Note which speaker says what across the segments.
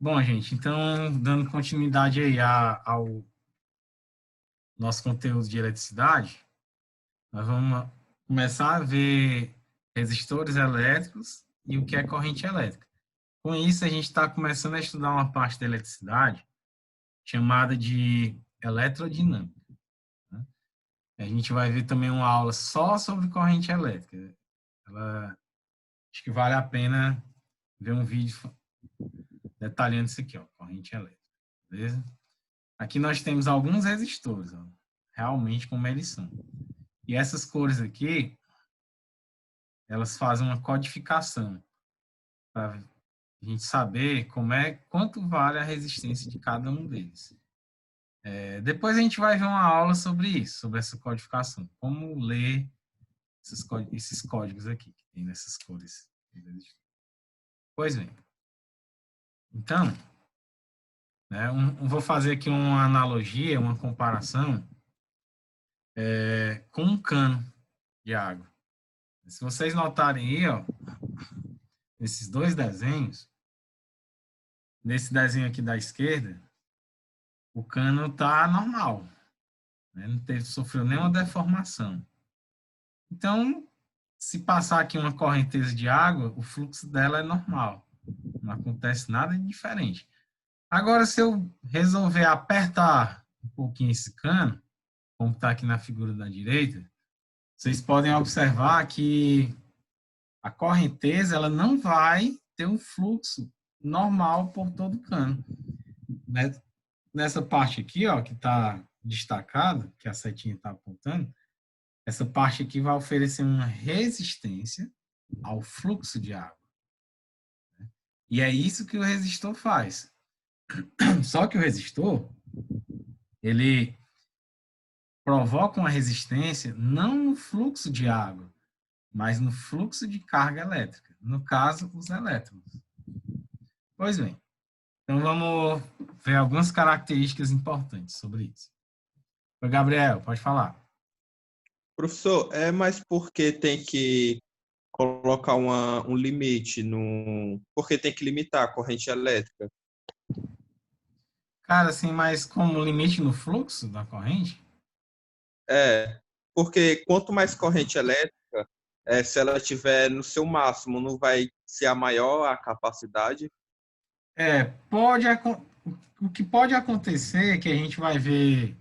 Speaker 1: Bom, gente, então, dando continuidade aí ao nosso conteúdo de eletricidade, nós vamos começar a ver resistores elétricos e o que é corrente elétrica. Com isso, a gente está começando a estudar uma parte da eletricidade chamada de eletrodinâmica, né? A gente vai ver também uma aula só sobre corrente elétrica. Acho que vale a pena ver um vídeo detalhando isso aqui, ó, corrente elétrica, beleza? Aqui nós temos alguns resistores, ó, realmente como eles são. E essas cores aqui, elas fazem uma codificação para a gente saber quanto vale a resistência de cada um deles. Depois a gente vai ver uma aula sobre isso, sobre essa codificação, como ler esses códigos aqui, que tem nessas cores. Pois bem, então, né, vou fazer aqui uma analogia, uma comparação com um cano de água. Se vocês notarem aí, ó, esses dois desenhos, nesse desenho aqui da esquerda, o cano está normal, né? Não sofreu nenhuma deformação. Então, se passar aqui uma correnteza de água, o fluxo dela é normal. Não acontece nada de diferente. Agora, se eu resolver apertar um pouquinho esse cano, como está aqui na figura da direita, vocês podem observar que a correnteza ela não vai ter um fluxo normal por todo o cano. Nessa parte aqui, ó, que está destacado, que a setinha está apontando, essa parte aqui vai oferecer uma resistência ao fluxo de água. E é isso que o resistor faz. Só que o resistor, ele provoca uma resistência não no fluxo de água, mas no fluxo de carga elétrica. No caso, os elétrons. Pois bem, então vamos ver algumas características importantes sobre isso. Oi, Gabriel, pode falar.
Speaker 2: Professor, mas por que tem que colocar um limite no... Por que tem que limitar a corrente elétrica?
Speaker 1: Cara, assim, mas como limite no fluxo da corrente?
Speaker 2: Porque quanto mais corrente elétrica, se ela estiver no seu máximo, não vai ser a maior a capacidade?
Speaker 1: Pode, o que pode acontecer, que a gente vai ver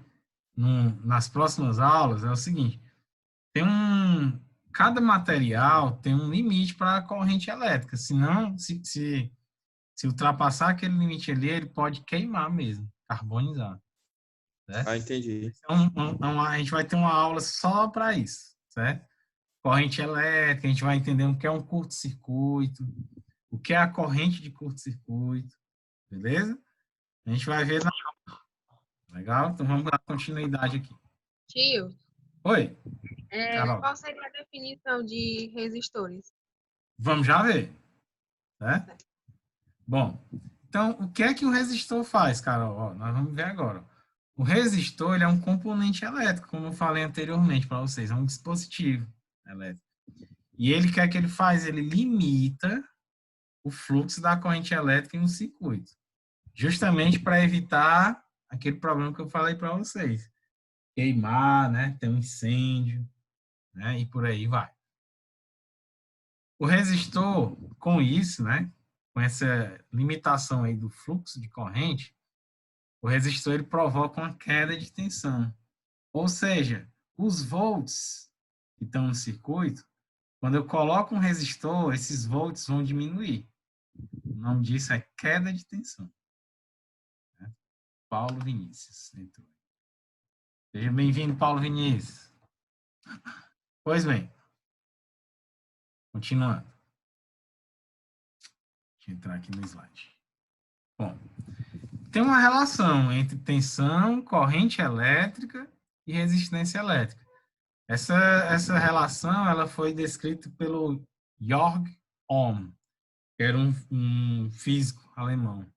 Speaker 1: nas próximas aulas, é o seguinte, cada material tem um limite para a corrente elétrica, senão, se ultrapassar aquele limite ali, ele pode queimar mesmo, carbonizar, certo?
Speaker 2: Ah, entendi.
Speaker 1: Então, a gente vai ter uma aula só para isso, certo? Corrente elétrica, a gente vai entender o que é um curto-circuito, o que é a corrente de curto-circuito, beleza? A gente vai ver. Legal? Então vamos dar continuidade aqui.
Speaker 3: Tio,
Speaker 1: Oi, Carol.
Speaker 3: qual seria a definição de resistores?
Speaker 1: Vamos já ver, né? Bom, então o que é que o resistor faz, Carol? Ó, nós vamos ver agora. O resistor ele é um componente elétrico, como eu falei anteriormente para vocês, é um dispositivo elétrico. E ele quer que ele faz? Ele limita o fluxo da corrente elétrica em um circuito, justamente para evitar aquele problema que eu falei para vocês, queimar, né? Ter um incêndio, né? E por aí vai. O resistor, com isso, né? Com essa limitação aí do fluxo de corrente, o resistor ele provoca uma queda de tensão. Ou seja, os volts que estão no circuito, quando eu coloco um resistor, esses volts vão diminuir. O nome disso é queda de tensão. Paulo Vinícius entrou. Seja bem-vindo, Paulo Vinícius. Pois bem, continuando. Deixa eu entrar aqui no slide. Bom, tem uma relação entre tensão, corrente elétrica e resistência elétrica. Essa relação ela foi descrita pelo Georg Ohm, que era um físico alemão,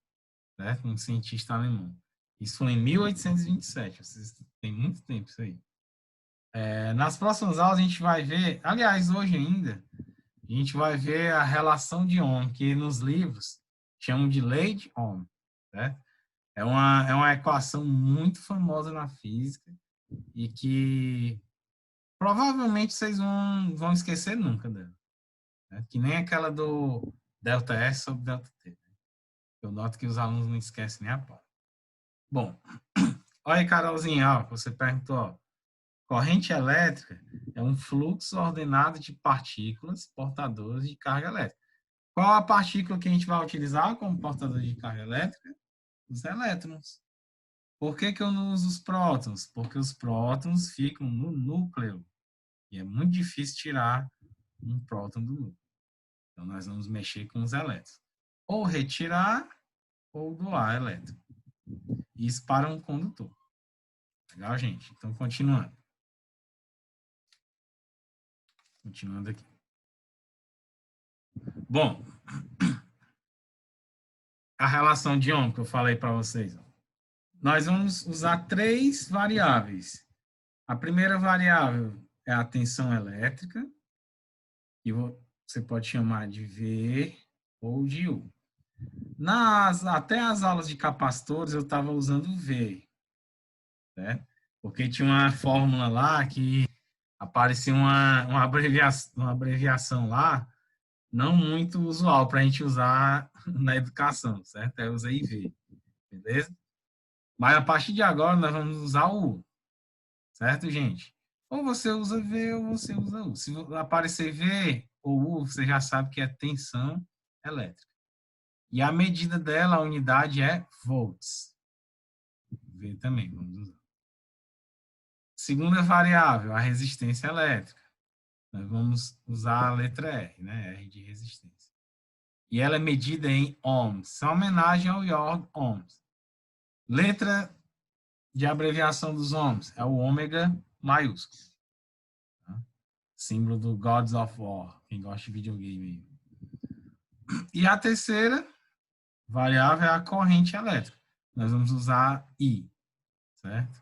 Speaker 1: certo? Um cientista alemão. Isso foi em 1827, vocês têm muito tempo isso aí. Nas próximas aulas a gente vai ver, aliás, hoje ainda, a gente vai ver a relação de Ohm, que nos livros chamam de lei de Ohm. certo? É uma equação muito famosa na física e que provavelmente vocês vão esquecer nunca dela. Né? Que nem aquela do delta S sobre delta T. Né? Eu noto que os alunos não esquecem nem a pau. Bom, olha aí, Carolzinha, ó, você perguntou, ó, corrente elétrica é um fluxo ordenado de partículas portadoras de carga elétrica. Qual a partícula que a gente vai utilizar como portador de carga elétrica? Os elétrons. Por que que eu não uso os prótons? Porque os prótons ficam no núcleo. E é muito difícil tirar um próton do núcleo. Então, nós vamos mexer com os elétrons. Ou retirar, ou doar elétron. Isso para um condutor. Legal, gente? Então, continuando. Continuando aqui. Bom, a relação de Ohm que eu falei para vocês. Nós vamos usar 3 variáveis. A primeira variável é a tensão elétrica, que você pode chamar de V ou de U. Até as aulas de capacitores eu estava usando V, né? Porque tinha uma fórmula lá que aparecia uma abreviação lá, não muito usual para a gente usar na educação, certo? Eu usei V, beleza? Mas a partir de agora nós vamos usar o U, certo, gente? Ou você usa V ou você usa U. Se aparecer V ou U, você já sabe que é tensão elétrica. E a medida dela, a unidade é volts. V também, vamos usar. Segunda variável, a resistência elétrica. Nós vamos usar a letra R, né? R de resistência. E ela é medida em ohms. Isso é uma homenagem ao Georg Ohms. Letra de abreviação dos ohms é o ômega maiúsculo. Tá? Símbolo do Gods of War, quem gosta de videogame. E a terceira variável é a corrente elétrica. Nós vamos usar I, certo?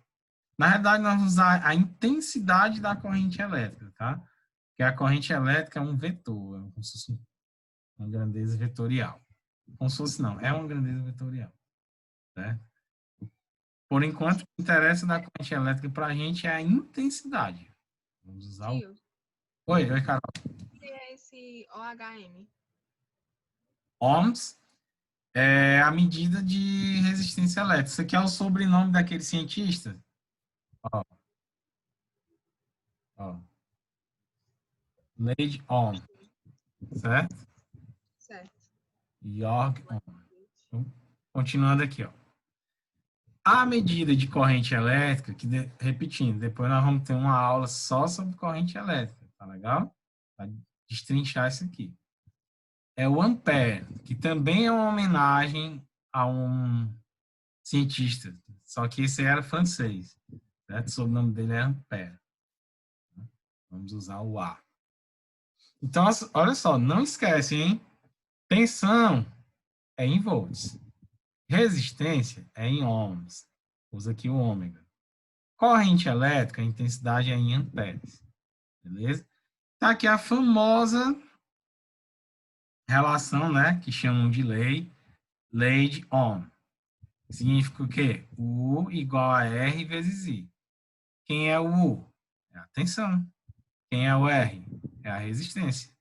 Speaker 1: Na verdade, nós vamos usar a intensidade da corrente elétrica, tá? Porque a corrente elétrica é um vetor, é como se fosse uma grandeza vetorial. Como se fosse, não, é uma grandeza vetorial, certo? Por enquanto, o que interessa da corrente elétrica para a gente é a intensidade. Vamos usar o...
Speaker 3: Tio,
Speaker 1: Oi, Carol.
Speaker 3: o que é esse OHM?
Speaker 1: Ohms é a medida de resistência elétrica. Isso aqui é o sobrenome daquele cientista. Ó. Ó. Leigh Ohm, certo?
Speaker 3: Certo.
Speaker 1: Georg Ohm. Continuando aqui, ó. A medida de corrente elétrica, que repetindo, depois nós vamos ter uma aula só sobre corrente elétrica, tá legal? Para destrinchar isso aqui. É o ampere, que também é uma homenagem a um cientista, só que esse era francês, certo? O sobrenome dele é Ampère. Vamos usar o A. Então, olha só, não esquece, hein? Tensão é em volts. Resistência é em ohms. Usa aqui o ômega. Corrente elétrica, a intensidade é em amperes. Beleza? Tá aqui a famosa relação, né, que chamam de lei de Ohm. Significa o quê? U igual a R vezes I. Quem é o U? É a tensão. Quem é o R? É a resistência.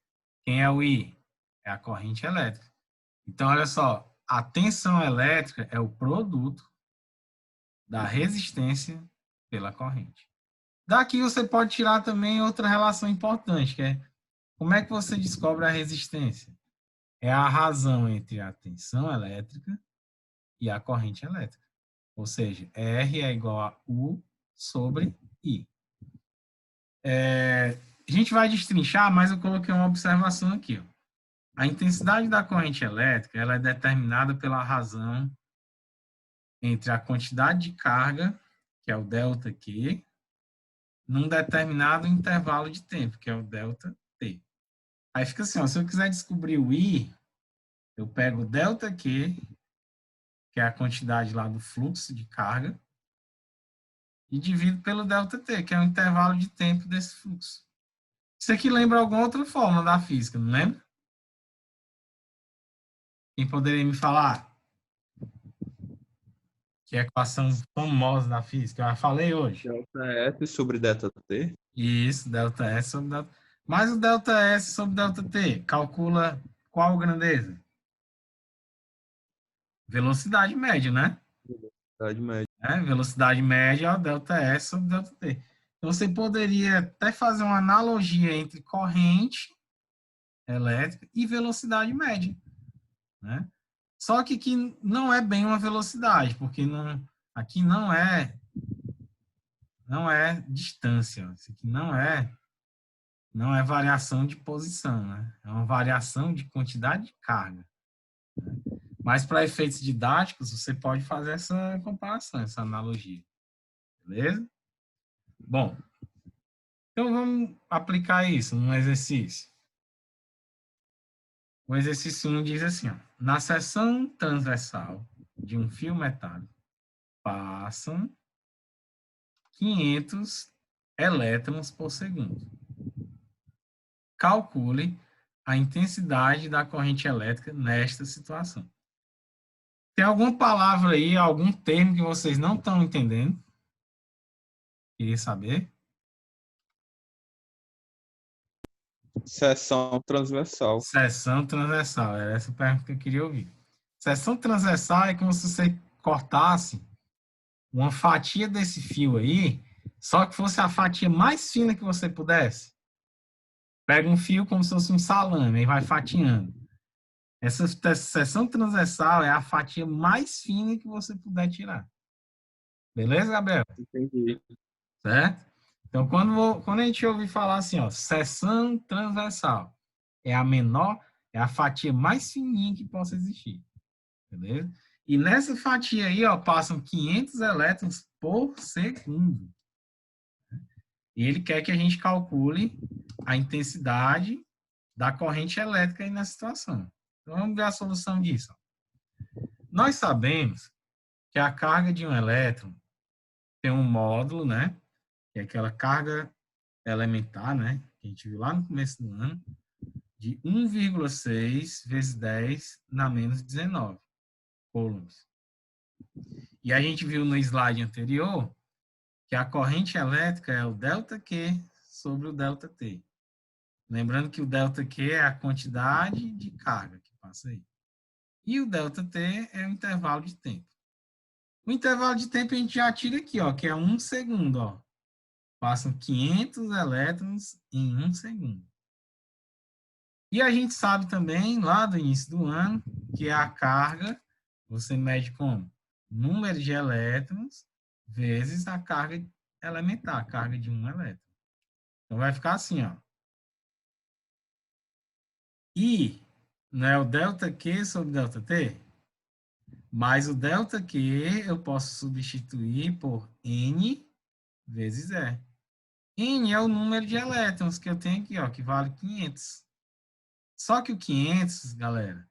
Speaker 1: Quem é o I? É a corrente elétrica. Então, olha só, a tensão elétrica é o produto da resistência pela corrente. Daqui você pode tirar também outra relação importante, que é como é que você descobre a resistência? É a razão entre a tensão elétrica e a corrente elétrica. Ou seja, R é igual a U sobre I. A gente vai destrinchar, mas eu coloquei uma observação aqui. Ó. A intensidade da corrente elétrica ela é determinada pela razão entre a quantidade de carga, que é o delta Q, num determinado intervalo de tempo, que é o delta T. Aí fica assim, ó, se eu quiser descobrir o I, eu pego o delta Q, que é a quantidade lá do fluxo de carga, e divido pelo delta T, que é o intervalo de tempo desse fluxo. Isso aqui lembra alguma outra fórmula da física, não lembra? Quem poderia me falar? Que é a equação famosa da física. Eu já falei hoje.
Speaker 2: Delta S sobre delta T.
Speaker 1: Isso, delta S sobre delta. Mas o delta S sobre delta T calcula qual grandeza? Velocidade média, né?
Speaker 2: Velocidade média.
Speaker 1: Velocidade média é o delta S sobre delta T. Então, você poderia até fazer uma analogia entre corrente elétrica e velocidade média, né? Só que aqui não é bem uma velocidade, porque aqui não é distância. Isso aqui não é variação de posição, né? É uma variação de quantidade de carga. Né? Mas para efeitos didáticos, você pode fazer essa comparação, essa analogia. Beleza? Bom, então vamos aplicar isso num exercício. O exercício 1 diz assim, ó, na seção transversal de um fio metálico passam 500 elétrons por segundo. Calcule a intensidade da corrente elétrica nesta situação. Tem alguma palavra aí, algum termo que vocês não estão entendendo? Queria saber.
Speaker 2: Seção transversal.
Speaker 1: Seção transversal, era essa pergunta que eu queria ouvir. Seção transversal é como se você cortasse uma fatia desse fio aí, só que fosse a fatia mais fina que você pudesse. Pega um fio como se fosse um salame e vai fatiando. Essa seção transversal é a fatia mais fina que você puder tirar. Beleza, Gabriel?
Speaker 2: Entendi.
Speaker 1: Certo? Então, quando a gente ouve falar assim, ó, seção transversal, é a menor, é a fatia mais fininha que possa existir. Beleza? E nessa fatia aí, ó, passam 500 elétrons por segundo. E ele quer que a gente calcule a intensidade da corrente elétrica aí nessa situação. Então, vamos ver a solução disso. Nós sabemos que a carga de um elétron tem um módulo, né? Que é aquela carga elementar, né? Que a gente viu lá no começo do ano, de 1,6 vezes 10 na menos 19 coulombs. E a gente viu no slide anterior que a corrente elétrica é o ΔQ sobre o ΔT. Lembrando que o ΔQ é a quantidade de carga que passa aí. E o ΔT é o intervalo de tempo. O intervalo de tempo a gente já tira aqui, ó, que é 1 segundo. Ó. Passam 500 elétrons em 1 segundo. E a gente sabe também, lá do início do ano, que a carga, você mede como? Número de elétrons vezes a carga elementar, a carga de um elétron. Então, vai ficar assim, ó. I não é o ΔQ sobre ΔT? Mas o ΔQ eu posso substituir por N vezes E. N é o número de elétrons que eu tenho aqui, ó, que vale 500. Só que o 500, galera,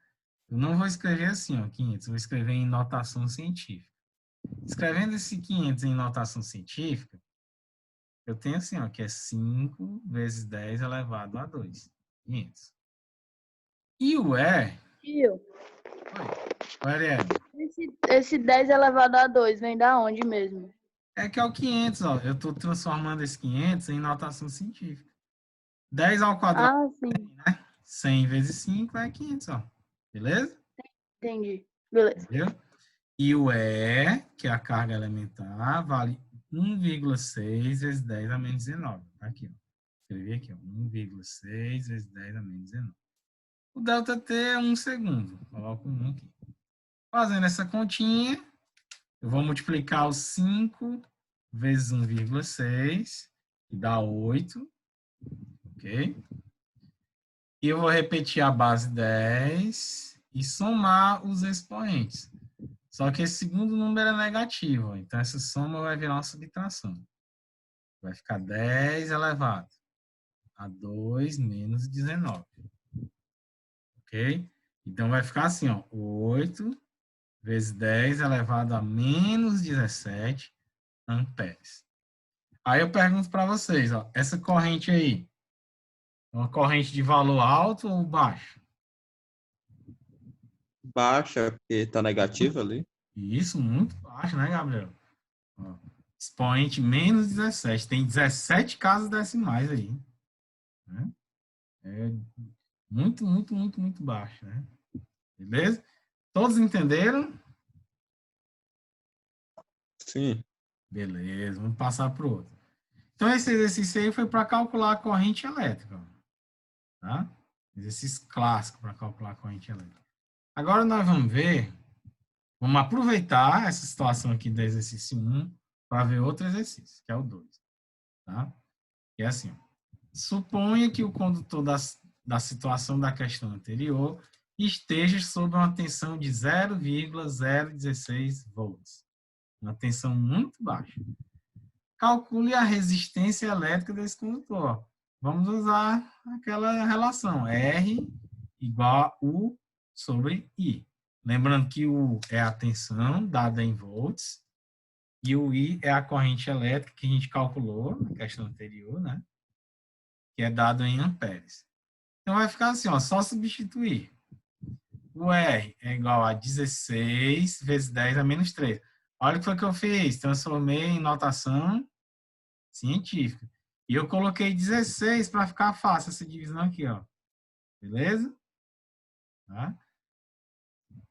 Speaker 1: eu não vou escrever assim, ó, 500, vou escrever em notação científica. Escrevendo esse 500 em notação científica, eu tenho assim, ó, que é 5 vezes 10 elevado a 2. 500. E o E...
Speaker 4: Tio,
Speaker 1: Oi, Ariel.
Speaker 4: esse 10 elevado a 2 vem da onde mesmo?
Speaker 1: É que é o 500, ó. Eu estou transformando esse 500 em notação científica. 10 ao quadrado,
Speaker 4: Ah, sim,
Speaker 1: né? 100 vezes 5 é 500, ó. Beleza?
Speaker 4: entendi. Beleza.
Speaker 1: Entendeu? E o E, que é a carga elementar, vale 1,6 vezes 10 a menos 19. Tá aqui, ó. Escrevi aqui, ó. 1,6 vezes 10 a menos 19. O ΔT é 1 segundo. Coloco 1 aqui. Fazendo essa continha, eu vou multiplicar os 5 vezes 1,6, que dá 8. Ok? E eu vou repetir a base 10 e somar os expoentes. Só que esse segundo número é negativo, então essa soma vai virar uma subtração. Vai ficar 10 elevado a 2 menos 19. Ok? Então vai ficar assim, ó, 8 vezes 10 elevado a menos 17 amperes. Aí eu pergunto para vocês, ó, essa corrente aí, é uma corrente de valor alto ou baixo?
Speaker 2: Baixa, porque está negativa ali.
Speaker 1: Isso, muito baixo, né, Gabriel? Ó, expoente menos 17. Tem 17 casas decimais aí. Né? É muito, muito, muito, muito baixo, né? Beleza? Todos entenderam?
Speaker 2: Sim.
Speaker 1: Beleza, vamos passar para o outro. Então, esse exercício aí foi para calcular a corrente elétrica. Tá? Exercício clássico para calcular a corrente elétrica. Agora nós vamos aproveitar essa situação aqui do exercício 1 para ver outro exercício, que é o 2. Tá? Que é assim, ó. Suponha que o condutor da situação da questão anterior esteja sob uma tensão de 0,016 volts. Uma tensão muito baixa. Calcule a resistência elétrica desse condutor. Vamos usar aquela relação, R igual a U sobre I. Lembrando que U é a tensão dada em volts e o I é a corrente elétrica que a gente calculou na questão anterior, né? Que é dado em amperes. Então vai ficar assim, ó, só substituir. O R é igual a 16 vezes 10 a menos 3. Olha o que foi que eu fiz. Transformei em notação científica. E eu coloquei 16 para ficar fácil essa divisão aqui, ó. Beleza? Tá?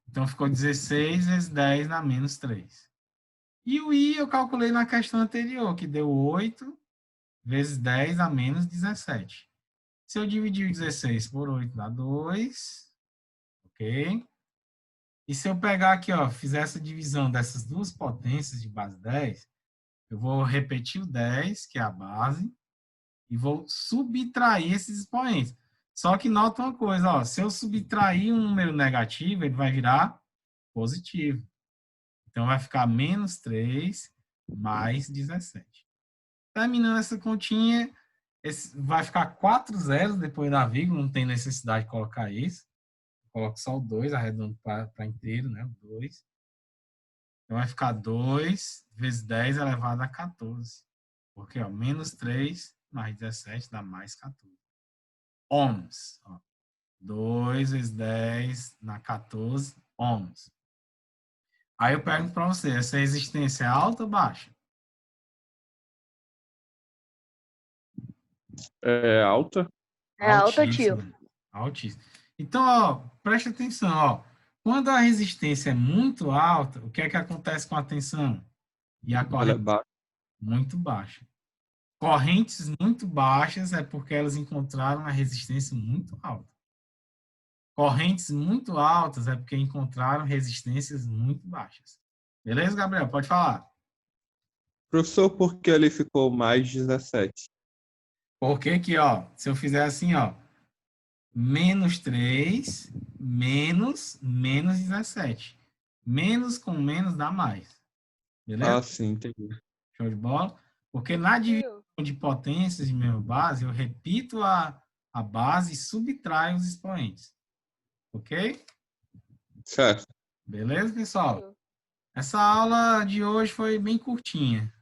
Speaker 1: Então ficou 16 vezes 10 na menos 3. E o I eu calculei na questão anterior, que deu 8 vezes 10 a menos 17. Se eu dividir 16 por 8 dá 2. Ok? E se eu pegar aqui, ó, fizer essa divisão dessas duas potências de base 10, eu vou repetir o 10, que é a base, e vou subtrair esses expoentes. Só que nota uma coisa, ó, se eu subtrair um número negativo, ele vai virar positivo. Então vai ficar menos 3 mais 17. Terminando essa continha, vai ficar 4 zeros depois da vírgula, não tem necessidade de colocar isso. Coloco só o 2, arredondo para inteiro, né? O 2. Então vai ficar 2 vezes 10 elevado a 14. Porque, ó, menos 3 mais 17 dá mais 14. Ohms. Ó. 2 vezes 10 na 14 ohms. Aí eu pergunto para você, essa resistência é alta ou baixa?
Speaker 2: É alta?
Speaker 4: É alta, tio.
Speaker 1: Altíssima. Altíssima. Então, ó, preste atenção, ó. Quando a resistência é muito alta, o que é que acontece com a tensão? E a
Speaker 2: Ela é
Speaker 1: corrente
Speaker 2: baixa.
Speaker 1: muito baixa. Correntes muito baixas é porque elas encontraram a resistência muito alta. Correntes muito altas é porque encontraram resistências muito baixas. Beleza, Gabriel? Pode falar.
Speaker 2: Professor, por que ele ficou mais 17?
Speaker 1: Porque que, ó, se eu fizer assim, ó, menos 3, menos 17. Menos com menos dá mais. Beleza?
Speaker 2: Ah, sim, entendi.
Speaker 1: Show de bola? Porque na divisão de potências de mesma base, eu repito a base e subtraio os expoentes. Ok?
Speaker 2: Certo.
Speaker 1: Beleza, pessoal? Essa aula de hoje foi bem curtinha.